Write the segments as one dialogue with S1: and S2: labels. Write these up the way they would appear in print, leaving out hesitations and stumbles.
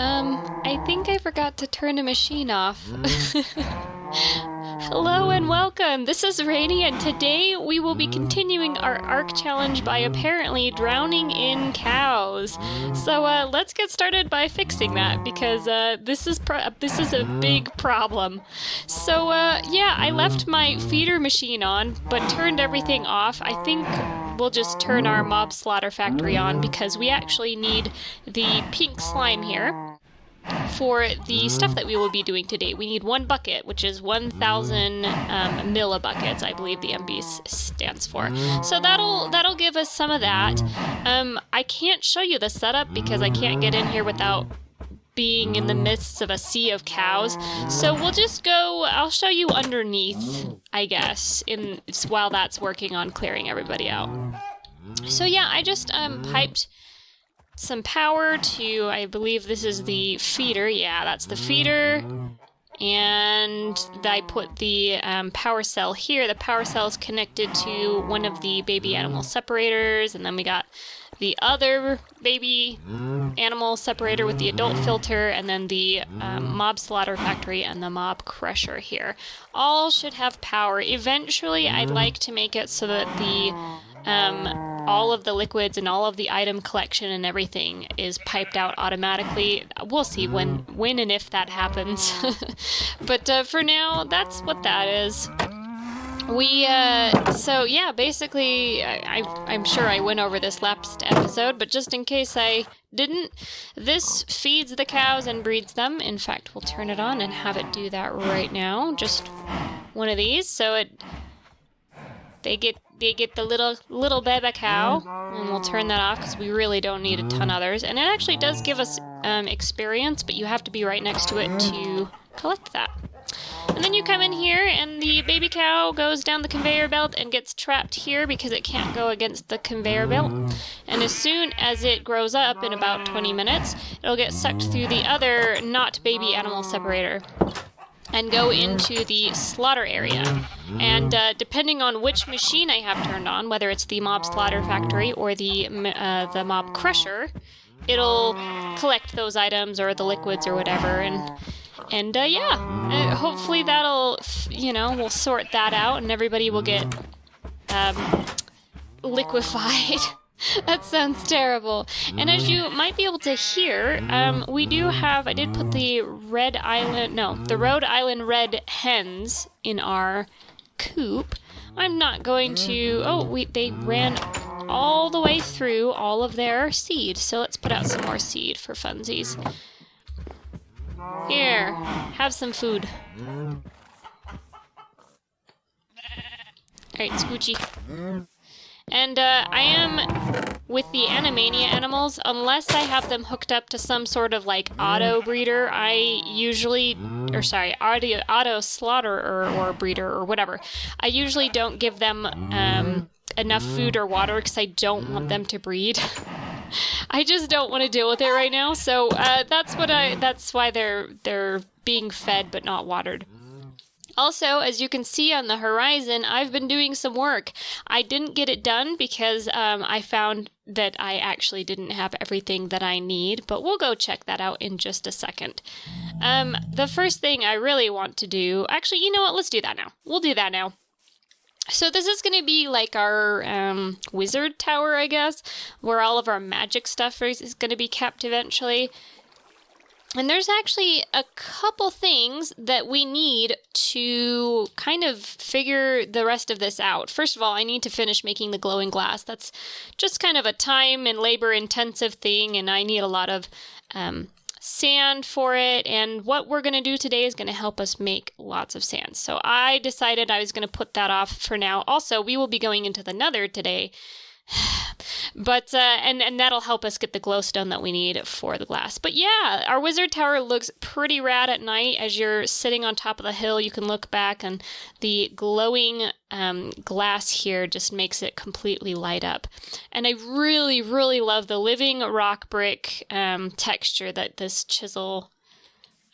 S1: I think I forgot to turn a machine off. Hello and welcome! This is Rainy, and today we will be continuing our Ark Challenge by apparently drowning in cows. So let's get started by fixing that, because this is a big problem. So yeah, I left my feeder machine on, but turned everything off. I think we'll just turn our mob slaughter factory on, because we actually need the pink slime here for the stuff that we will be doing today. We need 1 bucket, which is 1,000 millibuckets, I believe the MB stands for. So that'll give us some of that. I can't show you the setup because I can't get in here without being in the midst of a sea of cows. So we'll just go, I'll show you underneath, I guess, while that's working on clearing everybody out. So yeah, I just piped some power to, I believe this is the feeder. Yeah, that's the feeder. And I put the power cell here. The power cell is connected to one of the baby animal separators, and then we got the other baby animal separator with the adult filter, and then the mob slaughter factory and the mob crusher here. All should have power. Eventually, I'd like to make it so that the all of the liquids and all of the item collection and everything is piped out automatically. We'll see when and if that happens. But for now, that's what that is. So yeah, basically, I'm sure I went over this last episode, but just in case I didn't, this feeds the cows and breeds them. In fact, we'll turn it on and have it do that right now. Just one of these, so they get the little baby cow, and we'll turn that off because we really don't need a ton of others. And it actually does give us experience, but you have to be right next to it to collect that. And then you come in here, and the baby cow goes down the conveyor belt and gets trapped here because it can't go against the conveyor belt. And as soon as it grows up, in about 20 minutes, it'll get sucked through the other not baby animal separator and go into the slaughter area. And depending on which machine I have turned on, whether it's the mob slaughter factory or the mob crusher, it'll collect those items or the liquids or whatever. And yeah, hopefully that'll, we'll sort that out and everybody will get liquefied. That sounds terrible. And as you might be able to hear, I did put the Rhode Island red hens in our coop. I'm not going to, they ran all the way through all of their seed. So let's put out some more seed for funsies. Here, have some food. Alright, Scoochie. And I am with the Animania animals, unless I have them hooked up to some sort of like auto breeder, auto slaughterer or breeder or whatever. I usually don't give them enough food or water because I don't want them to breed. I just don't want to deal with it right now. So that's why they're being fed but not watered. Also, as you can see on the horizon, I've been doing some work. I didn't get it done because I found that I actually didn't have everything that I need, but we'll go check that out in just a second. The first thing I really want to do, actually, you know what? Let's do that now. We'll do that now. So this is going to be like our wizard tower, I guess, where all of our magic stuff is going to be kept eventually. And there's actually a couple things that we need to kind of figure the rest of this out. First of all, I need to finish making the glowing glass. That's just kind of a time and labor intensive thing, and I need a lot of sand for it. And what we're going to do today is going to help us make lots of sand. So I decided I was going to put that off for now. Also, we will be going into the Nether today. But and that'll help us get the glowstone that we need for the glass. But yeah, our wizard tower looks pretty rad at night. As you're sitting on top of the hill, you can look back, and the glowing glass here just makes it completely light up. And I really, really love the living rock brick texture that this chisel,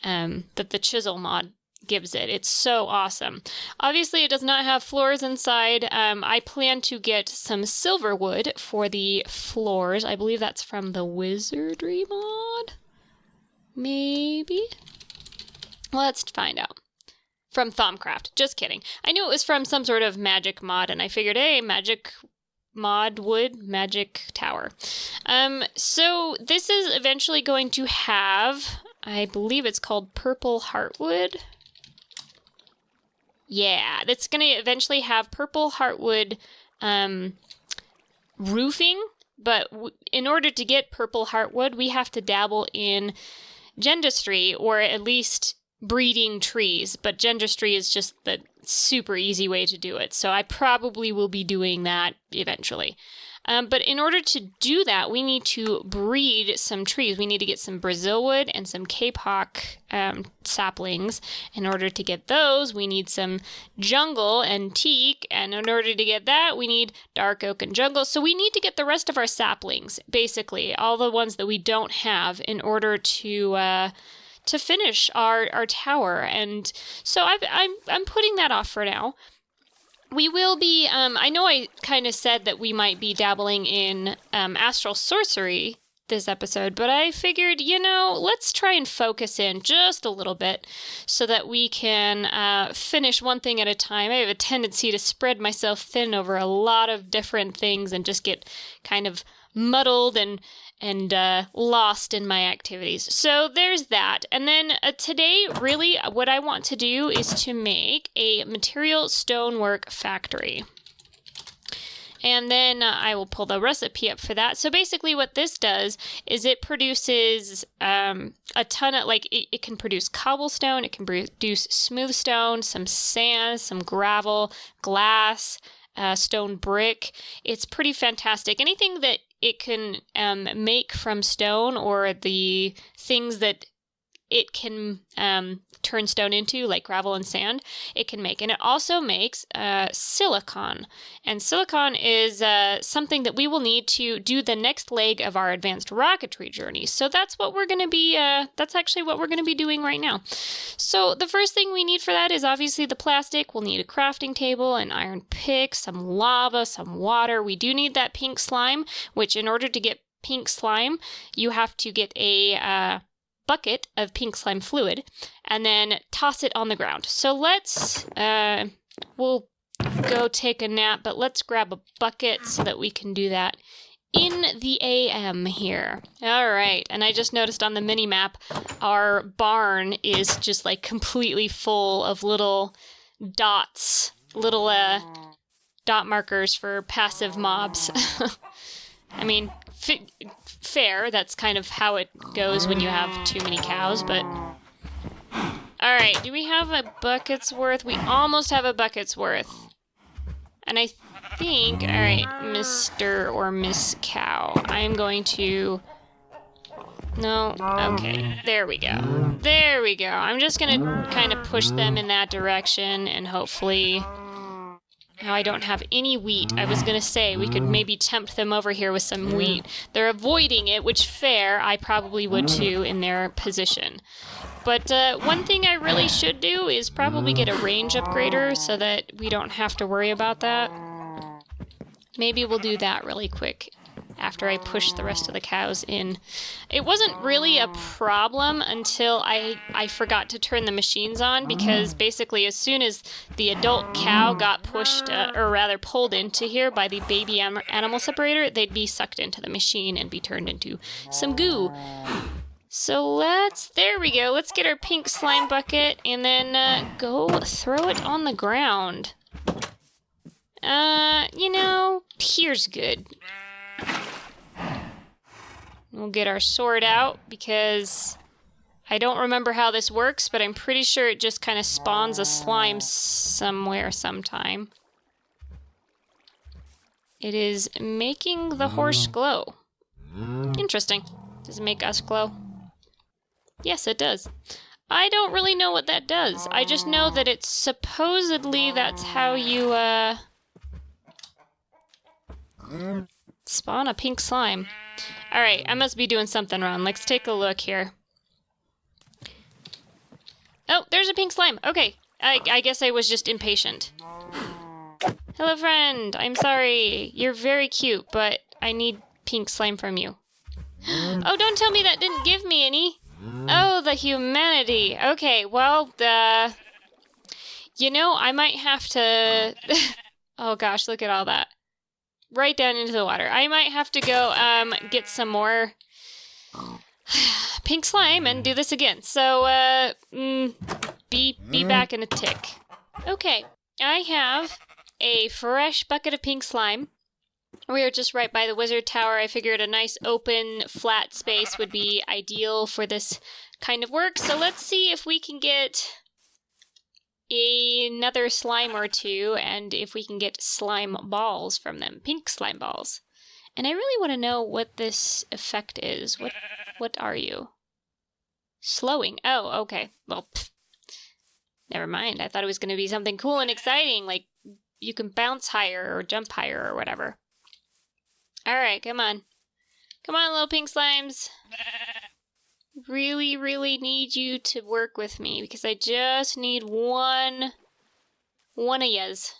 S1: that the chisel mod gives it. It's so awesome. Obviously, it does not have floors inside. I plan to get some silver wood for the floors. I believe that's from the wizardry mod. Maybe? Let's find out. From Thomcraft. Just kidding. I knew it was from some sort of magic mod, and I figured, hey, magic mod wood, magic tower. So this is eventually going to have, I believe it's called purple heartwood. Yeah, that's going to eventually have purple heartwood roofing, but in order to get purple heartwood, we have to dabble in gendustry, or at least breeding trees, but gendustry is just the super easy way to do it, so I probably will be doing that eventually. But in order to do that, we need to breed some trees. We need to get some Brazil wood and some kapok saplings. In order to get those, we need some jungle and teak, and in order to get that, we need dark oak and jungle. So we need to get the rest of our saplings, basically, all the ones that we don't have, in order to finish our tower. And so I'm putting that off for now. We will be, I know I kind of said that we might be dabbling in astral sorcery this episode, but I figured, let's try and focus in just a little bit so that we can finish one thing at a time. I have a tendency to spread myself thin over a lot of different things and just get kind of muddled and lost in my activities. So there's that. And then today, really, what I want to do is to make a material stonework factory. And then I will pull the recipe up for that. So basically what this does is it produces a ton of, it can produce cobblestone, it can produce smooth stone, some sand, some gravel, glass, stone brick. It's pretty fantastic. Anything that it can make from stone, or the things that it can turn stone into, like gravel and sand, it can make. And it also makes silicon. And silicon is something that we will need to do the next leg of our advanced rocketry journey. So that's what we're going to be, that's actually what we're going to be doing right now. So the first thing we need for that is obviously the plastic. We'll need a crafting table, an iron pick, some lava, some water. We do need that pink slime, which in order to get pink slime, you have to get a bucket of pink slime fluid and then toss it on the ground. So let's, we'll go take a nap, but let's grab a bucket so that we can do that in the AM here. All right, and I just noticed on the mini map, our barn is just like completely full of little dots, little dot markers for passive mobs. I mean, fair, that's kind of how it goes when you have too many cows, but... Alright, do we have a bucket's worth? We almost have a bucket's worth. And I think... Alright, Mr. or Miss Cow. I'm going to... No, okay, there we go. There we go. I'm just gonna kind of push them in that direction, and hopefully... Now I don't have any wheat. I was going to say we could maybe tempt them over here with some wheat. They're avoiding it, which fair, I probably would too in their position. But one thing I really should do is probably get a range upgrader so that we don't have to worry about that. Maybe we'll do that really quick after I push the rest of the cows in. It wasn't really a problem until I forgot to turn the machines on, because basically as soon as the adult cow got pushed, or rather pulled into here by the baby animal separator, they'd be sucked into the machine and be turned into some goo. So there we go, let's get our pink slime bucket and then go throw it on the ground. Here's good. We'll get our sword out, because I don't remember how this works, but I'm pretty sure it just kind of spawns a slime somewhere sometime. It is making the horse glow. Interesting. Does it make us glow? Yes, it does. I don't really know what that does. I just know that it's supposedly that's how you, spawn a pink slime. Alright, I must be doing something wrong. Let's take a look here. Oh, there's a pink slime. Okay, I guess I was just impatient. Hello, friend. I'm sorry. You're very cute, but I need pink slime from you. Oh, don't tell me that didn't give me any. Oh, the humanity. Okay, well, you know, I might have to... Oh gosh, look at all that. Right down into the water. I might have to go get some more pink slime and do this again. So, be back in a tick. Okay, I have a fresh bucket of pink slime. We are just right by the wizard tower. I figured a nice open, flat space would be ideal for this kind of work. So let's see if we can get another slime or two, and if we can get slime balls from them. Pink slime balls. And I really want to know what this effect is. What are you? Slowing. Oh, okay. Well, never mind. I thought it was going to be something cool and exciting, like you can bounce higher or jump higher or whatever. Alright, come on. Come on, little pink slimes. Really, really need you to work with me because I just need one of yous.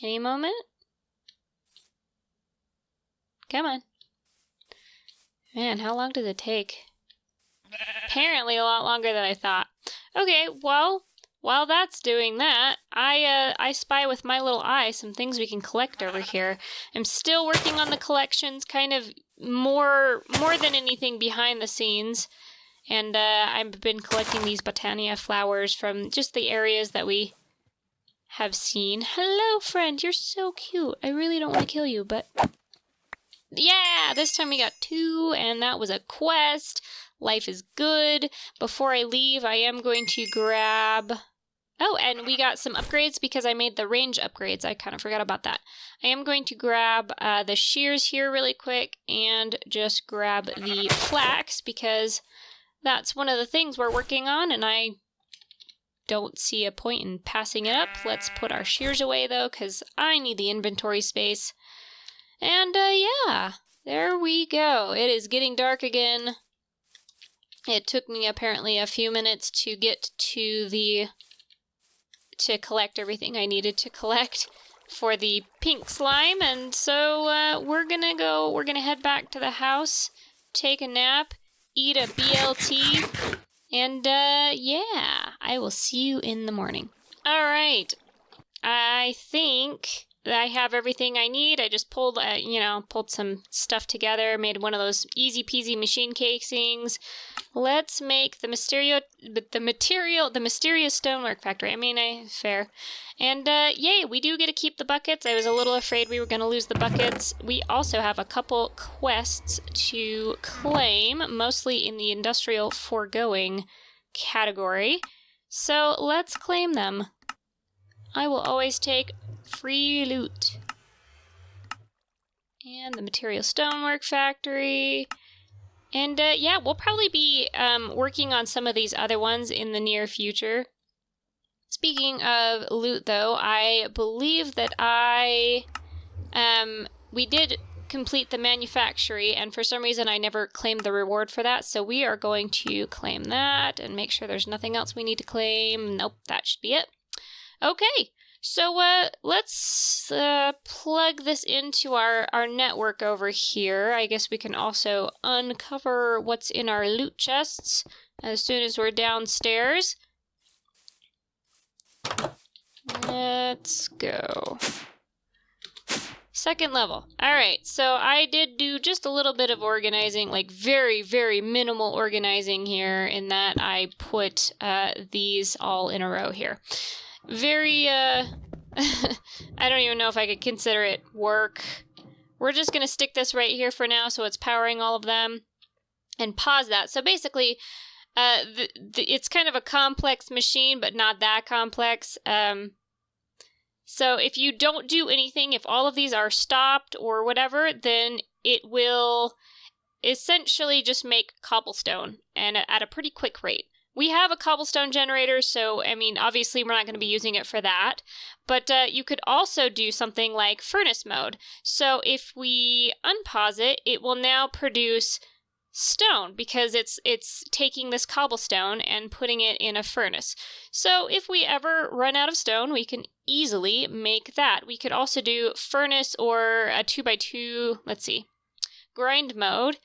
S1: Any moment? Come on. Man, how long does it take? Apparently a lot longer than I thought. Okay, well, while that's doing that, I spy with my little eye some things we can collect over here. I'm still working on the collections, kind of more than anything behind the scenes. And I've been collecting these Botania flowers from just the areas that we have seen. Hello, friend. You're so cute. I really don't want to kill you, but... Yeah! This time we got 2, and that was a quest. Life is good. Before I leave, I am going to grab... Oh, and we got some upgrades because I made the range upgrades. I kind of forgot about that. I am going to grab the shears here really quick and just grab the flax because that's one of the things we're working on, and I don't see a point in passing it up. Let's put our shears away, though, because I need the inventory space. And, yeah, there we go. It is getting dark again. It took me apparently a few minutes to get to collect everything I needed to collect for the pink slime, and so we're gonna head back to the house, take a nap, eat a BLT, and yeah, I will see you in the morning. Alright, I think I have everything I need. I just pulled some stuff together, made one of those easy peasy machine casings. Let's make the mysterious stonework factory. I mean, fair. And yay, we do get to keep the buckets. I was a little afraid we were going to lose the buckets. We also have a couple quests to claim, mostly in the industrial foregoing category. So let's claim them. I will always take free loot. And the material stonework factory. And yeah, we'll probably be working on some of these other ones in the near future. Speaking of loot, though, I believe that we did complete the manufactory, and for some reason I never claimed the reward for that, so we are going to claim that and make sure there's nothing else we need to claim. Nope, that should be it. Okay. So let's plug this into our network over here. I guess we can also uncover what's in our loot chests as soon as we're downstairs. Let's go. Second level. Alright, so I did do just a little bit of organizing, like very, very minimal organizing here, in that I put these all in a row here. Very, I don't even know if I could consider it work. We're just going to stick this right here for now so it's powering all of them. And pause that. So basically, it's kind of a complex machine, but not that complex. So if you don't do anything, if all of these are stopped or whatever, then it will essentially just make cobblestone, and at a pretty quick rate. We have a cobblestone generator, so, I mean, obviously we're not going to be using it for that. But you could also do something like furnace mode. So if we unpause it, it will now produce stone, because it's taking this cobblestone and putting it in a furnace. So if we ever run out of stone, we can easily make that. We could also do furnace or a 2x2, let's see, grind mode.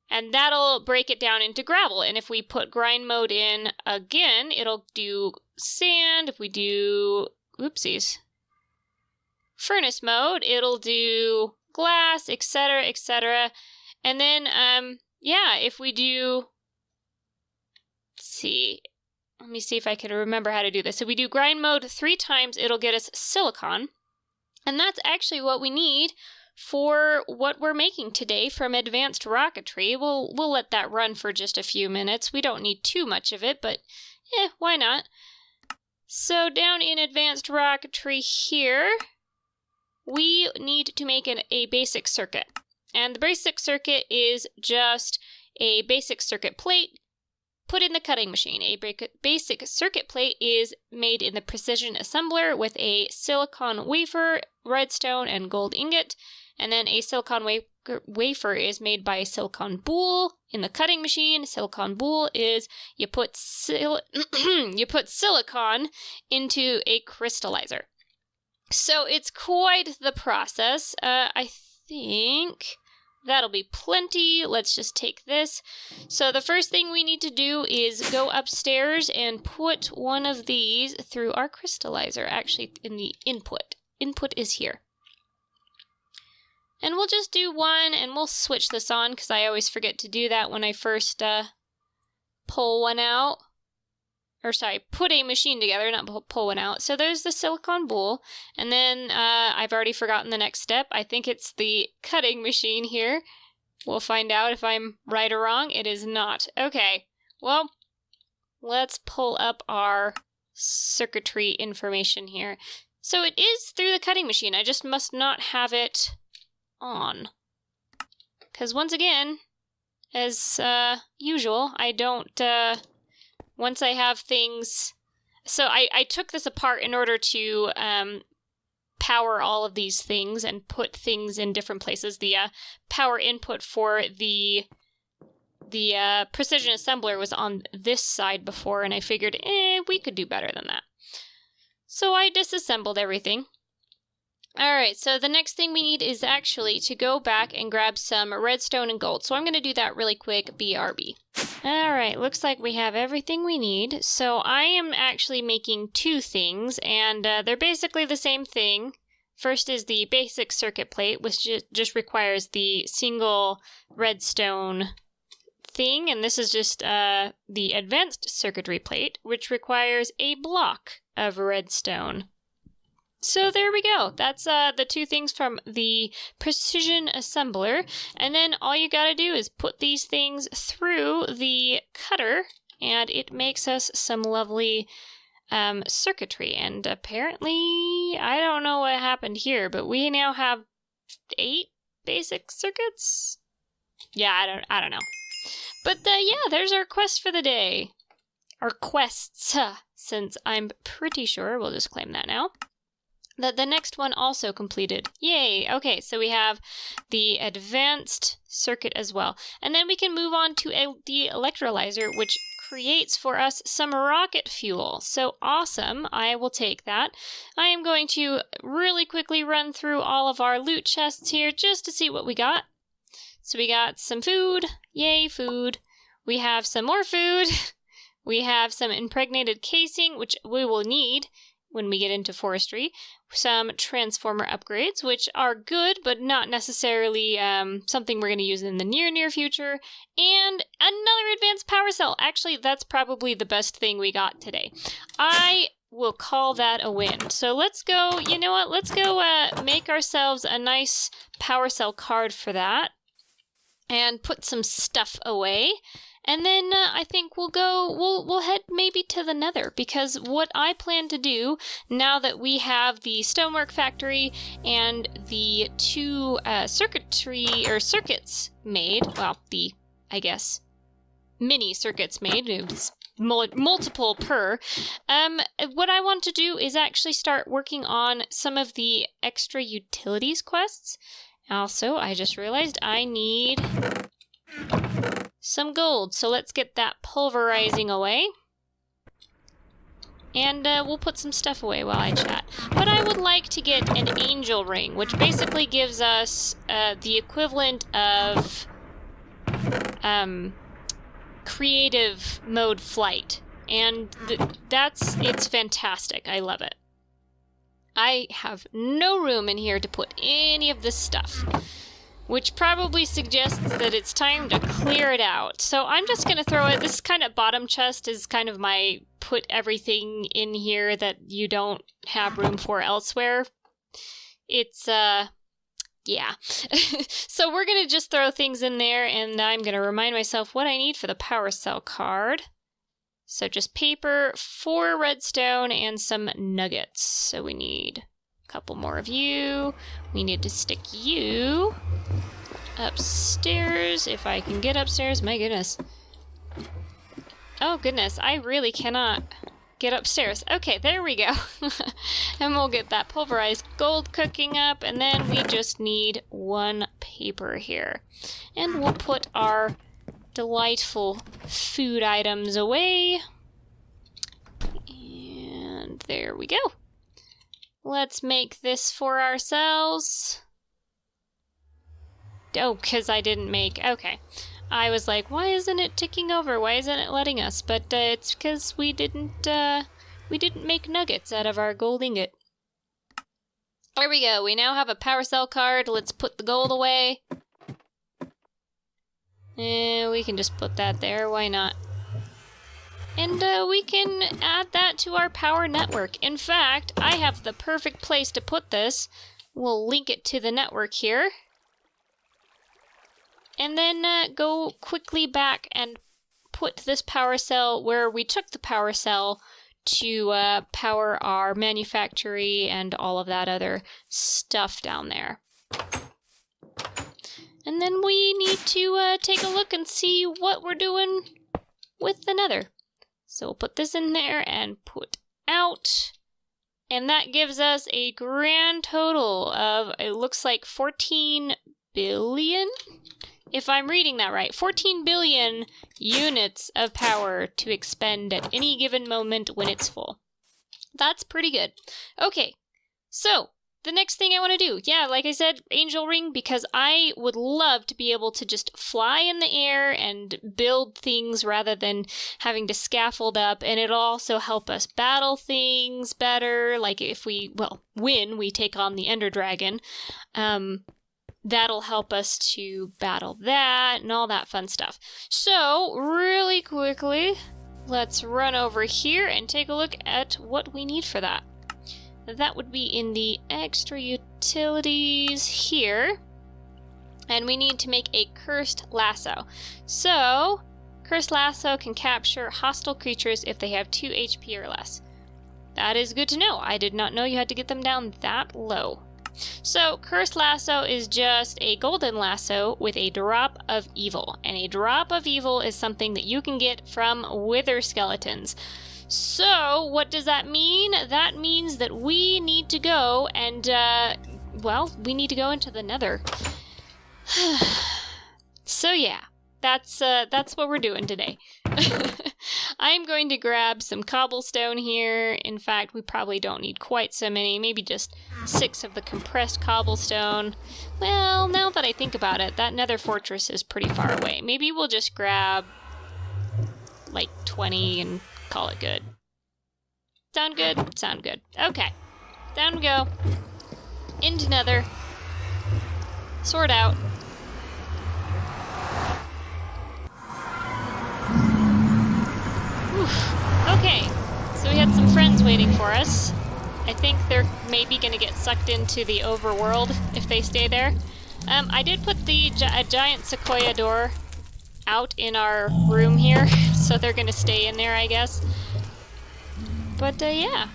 S1: And that'll break it down into gravel. And if we put grind mode in again, it'll do sand. If we do, oopsies, furnace mode, it'll do glass, etc., etc. And then, yeah, if we do, let's see, let me see if I can remember how to do this. If we do grind mode 3 times, it'll get us silicon. And that's actually what we need for what we're making today from advanced rocketry. We'll let that run for just a few minutes. We don't need too much of it, but why not? So down in advanced rocketry here, we need to make a basic circuit. And the basic circuit is just a basic circuit plate put in the cutting machine. A basic circuit plate is made in the precision assembler with a silicon wafer, redstone, and gold ingot. And then a silicon wafer is made by a silicon boule in the cutting machine. Silicon boule is you put you put silicon into a crystallizer. So it's quite the process. I think that'll be plenty. Let's just take this. So the first thing we need to do is go upstairs and put one of these through our crystallizer, actually in the input. Input is here. And we'll just do one, and we'll switch this on, because I always forget to do that when I first pull one out. Or sorry, put a machine together, not pull one out. So there's the silicon boule, and then I've already forgotten the next step. I think it's the cutting machine here. We'll find out if I'm right or wrong. It is not. Okay, well, let's pull up our circuitry information here. So it is through the cutting machine. I just must not have it on. Because once again, as usual, I don't... once I have things... So I took this apart in order to power all of these things and put things in different places. The power input for the precision assembler was on this side before, and I figured, we could do better than that. So I disassembled everything. Alright, so the next thing we need is actually to go back and grab some redstone and gold. So I'm going to do that really quick, BRB. Alright, looks like we have everything we need. So I am actually making 2 things, and they're basically the same thing. First is the basic circuit plate, which just requires the single redstone thing, and this is just the advanced circuitry plate, which requires a block of redstone. So there we go. That's the 2 things from the precision assembler. And then all you gotta do is put these things through the cutter, and it makes us some lovely circuitry. And apparently, I don't know what happened here, but we now have 8 basic circuits? Yeah, I don't know. But yeah, there's our quest for the day. Our quests, since I'm pretty sure, we'll just claim that now, that the next one also completed. Yay! Okay, so we have the advanced circuit as well. And then we can move on to the electrolyzer, which creates for us some rocket fuel. So awesome, I will take that. I am going to really quickly run through all of our loot chests here just to see what we got. So we got some food. Yay, food. We have some more food. We have some impregnated casing, which we will need when we get into forestry. Some transformer upgrades, which are good, but not necessarily something we're going to use in the near future. And another advanced power cell. Actually, that's probably the best thing we got today. I will call that a win. So let's go, you know what, let's go make ourselves a nice power cell card for that. And put some stuff away. And then I think we'll head maybe to the Nether, because what I plan to do now that we have the stonework factory and the 2 circuits made, well, I guess, mini circuits made, it's multiple per, what I want to do is actually start working on some of the extra utilities quests. Also, I just realized I need some gold, so let's get that pulverizing away. And we'll put some stuff away while I chat. But I would like to get an angel ring, which basically gives us the equivalent of creative mode flight. And it's fantastic. I love it. I have no room in here to put any of this stuff, which probably suggests that it's time to clear it out. So I'm just going to throw it. This kind of bottom chest is kind of my put everything in here that you don't have room for elsewhere. It's, yeah. So we're going to just throw things in there, and I'm going to remind myself what I need for the power cell card. So just paper, 4 redstone, and some nuggets. So we need a couple more of you. We need to stick you upstairs, if I can get upstairs. My goodness. Oh goodness, I really cannot get upstairs. Okay, there we go. And we'll get that pulverized gold cooking up, and then we just need 1 paper here. And we'll put our delightful food items away. And there we go. Let's make this for ourselves. Oh, because I didn't make... Okay. I was like, why isn't it ticking over? Why isn't it letting us? But it's because we didn't make nuggets out of our gold ingot. There we go. We now have a power cell card. Let's put the gold away. And we can just put that there. Why not? And we can add that to our power network. In fact, I have the perfect place to put this. We'll link it to the network here. And then go quickly back and put this power cell where we took the power cell to power our manufactory and all of that other stuff down there. And then we need to take a look and see what we're doing with the nether. So we'll put this in there and put out. And that gives us a grand total of, it looks like 14 billion? If I'm reading that right, 14 billion units of power to expend at any given moment when it's full. That's pretty good. Okay, so the next thing I want to do, yeah, like I said, angel ring, because I would love to be able to just fly in the air and build things rather than having to scaffold up, and it'll also help us battle things better, like if we, well, when we take on the Ender Dragon, that'll help us to battle that and all that fun stuff. So, really quickly, let's run over here and take a look at what we need for that. That would be in the extra utilities here. And we need to make a cursed lasso. So, cursed lasso can capture hostile creatures if they have 2 HP or less. That is good to know. I did not know you had to get them down that low. So, cursed lasso is just a golden lasso with a drop of evil. And a drop of evil is something that you can get from wither skeletons. So, what does that mean? That means that we need to go and, well, we need to go into the nether. So yeah, that's what we're doing today. I'm going to grab some cobblestone here. In fact, we probably don't need quite so many, maybe just 6 of the compressed cobblestone. Well, now that I think about it, that nether fortress is pretty far away. Maybe we'll just grab like 20 and call it good. Sound good? Sound good. Okay. Down we go. Into nether. Sort out. Oof. Okay. So we had some friends waiting for us. I think they're maybe going to get sucked into the overworld if they stay there. I did put the a giant sequoia door out in our room here, so they're gonna stay in there, I guess. But yeah,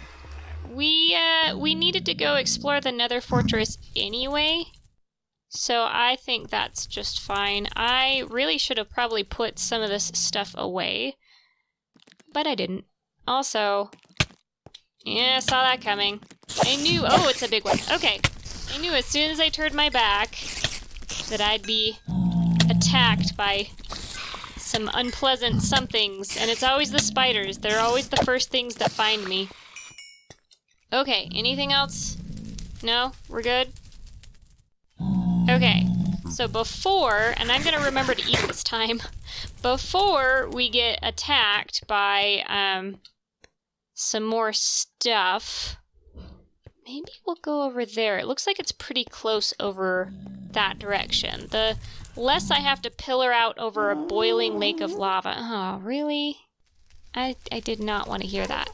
S1: we needed to go explore the nether fortress anyway, so I think that's just fine. I really should have probably put some of this stuff away, but I didn't. Also, yeah, I saw that coming. I knew, oh, it's a big one. Okay, I knew as soon as I turned my back that I'd be attacked by some unpleasant somethings, and it's always the spiders. They're always the first things that find me. Okay, anything else? No? We're good? Okay, So before, and I'm gonna remember to eat this time, before we get attacked by some more stuff, maybe we'll go over there. It looks like it's pretty close over that direction. The less I have to pillar out over a boiling lake of lava. Oh, really? I did not want to hear that.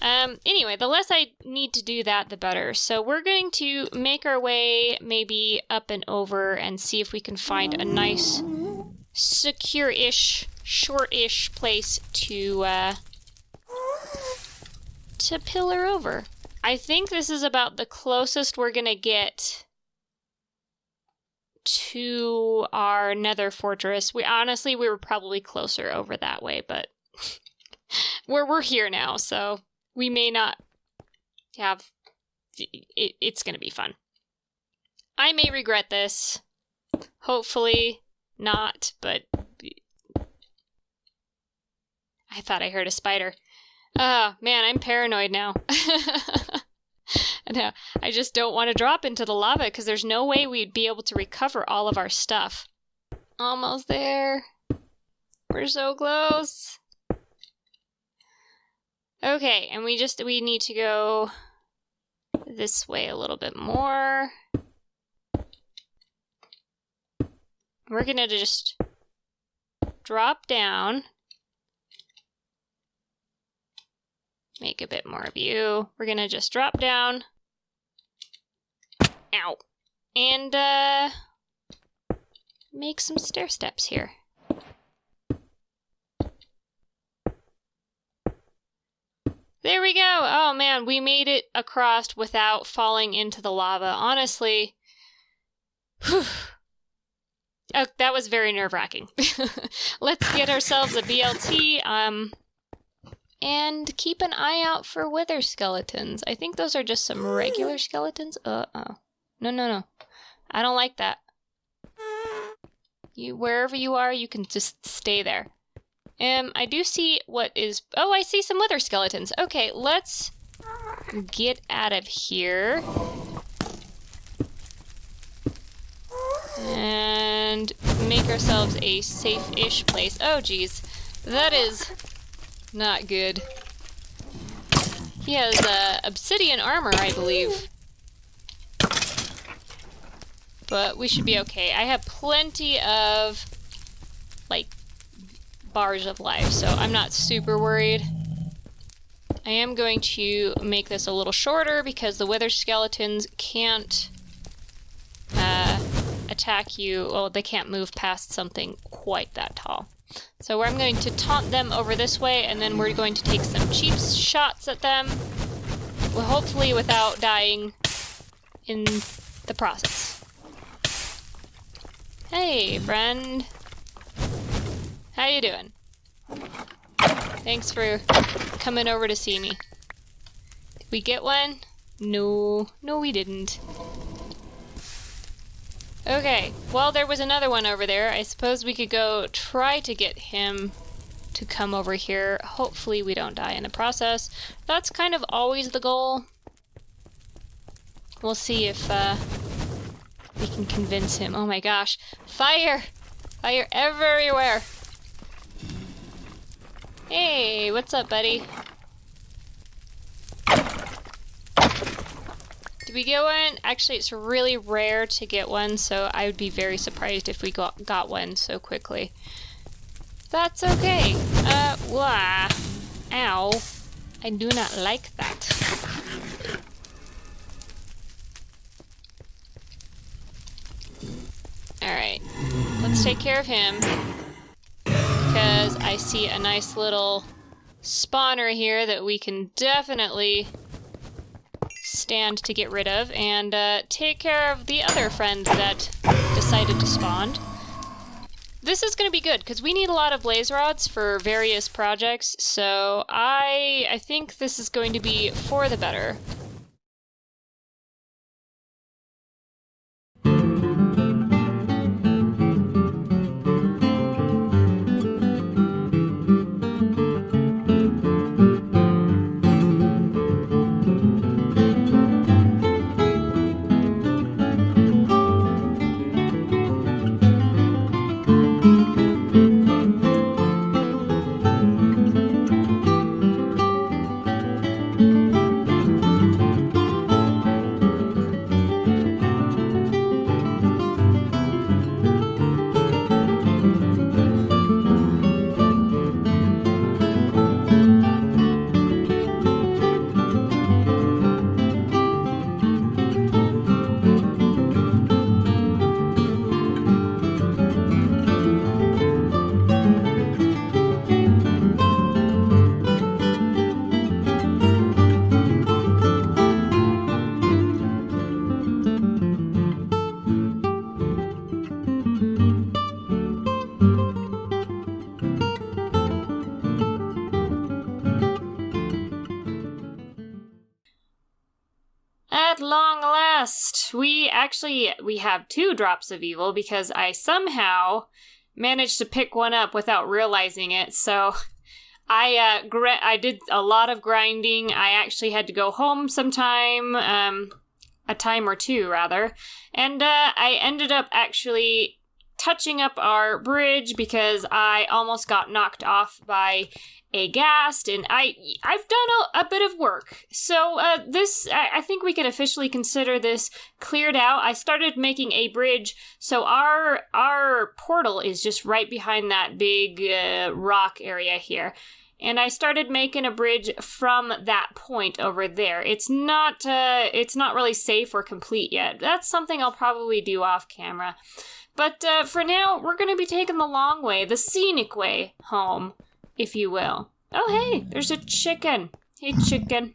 S1: Anyway, the less I need to do that, the better. So we're going to make our way maybe up and over and see if we can find a nice, secure-ish, short-ish place to pillar over. I think this is about the closest we're gonna get to our nether fortress. We were probably closer over that way, but we're here now, so we may not have... It's gonna be fun. I may regret this. Hopefully not, but... I thought I heard a spider. Oh, man, I'm paranoid now. No, I just don't want to drop into the lava because there's no way we'd be able to recover all of our stuff. Almost there. We're so close. Okay, and we need to go this way a little bit more. We're gonna just drop down. Make a bit more of you. We're gonna just drop down. Ow. And, make some stair steps here. There we go! Oh man, we made it across without falling into the lava. Honestly, whew. Oh, that was very nerve-wracking. Let's get ourselves a BLT, and keep an eye out for wither skeletons. I think those are just some regular skeletons. Uh-oh. No. I don't like that. Wherever you are, you can just stay there. I do see what is... Oh, I see some wither skeletons. Okay, let's get out of here. And make ourselves a safe-ish place. Oh, geez. That is not good. He has obsidian armor, I believe. But we should be okay. I have plenty of, like, bars of life, so I'm not super worried. I am going to make this a little shorter because the wither skeletons can't attack you. Well, they can't move past something quite that tall. So I'm going to taunt them over this way, and then we're going to take some cheap shots at them. Well, hopefully without dying in the process. Hey, friend. How you doing? Thanks for coming over to see me. Did we get one? No, we didn't. Okay, well, there was another one over there. I suppose we could go try to get him to come over here. Hopefully we don't die in the process. That's kind of always the goal. We'll see if we can convince him. Oh my gosh. Fire! Fire everywhere! Hey, what's up, buddy? Did we get one? Actually, it's really rare to get one, so I would be very surprised if we got one so quickly. That's okay. Wah. Ow. I do not like that. Alright. Let's take care of him. Because I see a nice little spawner here that we can definitely stand to get rid of, and take care of the other friend that decided to spawn. This is going to be good, because we need a lot of blaze rods for various projects, so I think this is going to be for the better. last, we have 2 drops of evil because I somehow managed to pick one up without realizing it. So I did a lot of grinding. I actually had to go home sometime, a time or 2 rather, and I ended up actually touching up our bridge because I almost got knocked off by a ghast, and I've done a bit of work. So I think we can officially consider this cleared out. I started making a bridge, so our portal is just right behind that big rock area here. And I started making a bridge from that point over there. It's not really safe or complete yet. That's something I'll probably do off camera. But for now, we're going to be taking the long way, the scenic way home, if you will. Oh, hey, there's a chicken. Hey, chicken.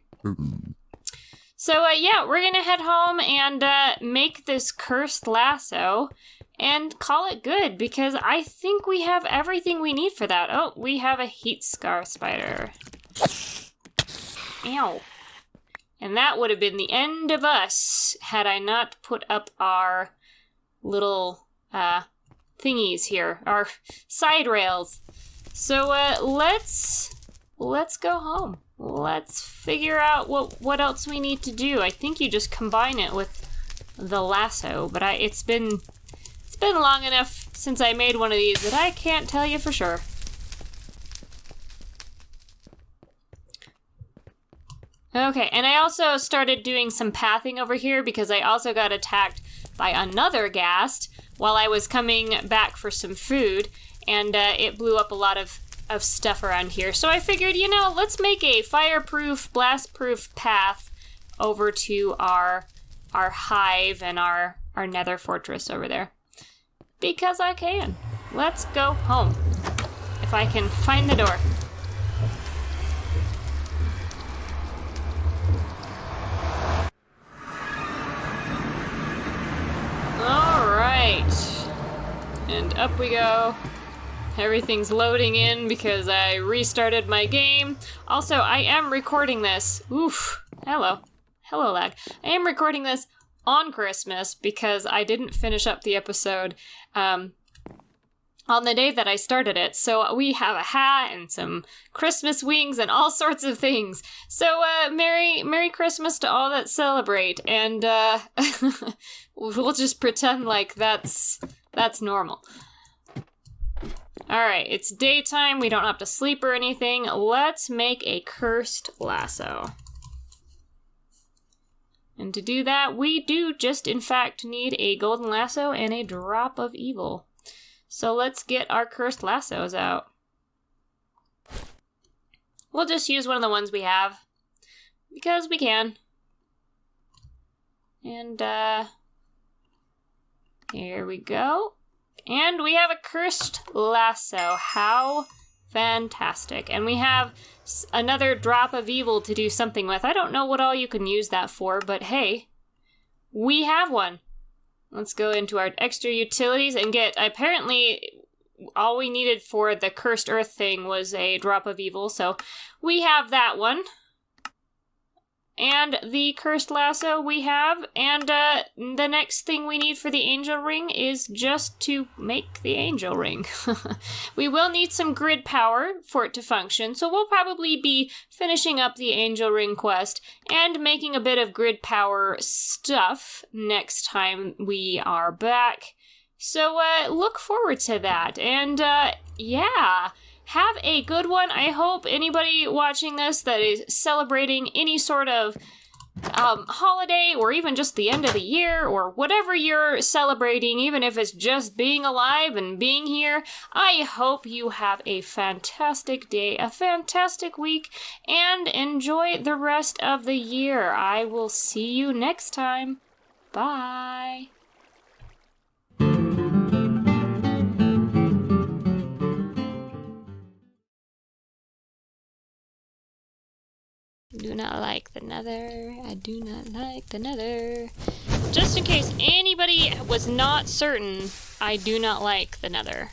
S1: So, yeah, we're going to head home and make this cursed lasso and call it good, because I think we have everything we need for that. Oh, we have a heat scar spider. Ow. And that would have been the end of us had I not put up our little thingies here, our side rails. So let's go home. Let's figure out what else we need to do. I think you just combine it with the lasso, but it's been long enough since I made one of these that I can't tell you for sure. Okay, and I also started doing some pathing over here because I also got attacked by another ghast while I was coming back for some food, and it blew up a lot of stuff around here. So I figured, let's make a fireproof, blast-proof path over to our hive and our nether fortress over there. Because I can. Let's go home. If I can find the door. Alright. And up we go. Everything's loading in because I restarted my game. Also, I am recording this. Oof. Hello. Hello, lag. I am recording this on Christmas because I didn't finish up the episode on the day that I started it. So we have a hat and some Christmas wings and all sorts of things. So Merry Christmas to all that celebrate, and we'll just pretend like that's normal. Alright, it's daytime, we don't have to sleep or anything. Let's make a cursed lasso. And to do that, we do just, in fact, need a golden lasso and a drop of evil. So let's get our cursed lassos out. We'll just use one of the ones we have, because we can. And, here we go. And we have a cursed lasso. How fantastic. And we have another drop of evil to do something with. I don't know what all you can use that for, but hey, we have one. Let's go into our extra utilities and get, apparently, all we needed for the cursed earth thing was a drop of evil, so we have that one. And the cursed lasso we have, and the next thing we need for the angel ring is just to make the angel ring. We will need some grid power for it to function, so we'll probably be finishing up the angel ring quest and making a bit of grid power stuff next time we are back. So look forward to that, and yeah. Have a good one. I hope anybody watching this that is celebrating any sort of holiday, or even just the end of the year, or whatever you're celebrating, even if it's just being alive and being here, I hope you have a fantastic day, a fantastic week, and enjoy the rest of the year. I will see you next time. Bye. Do not like the nether. I do not like the nether. Just in case anybody was not certain, I do not like the nether.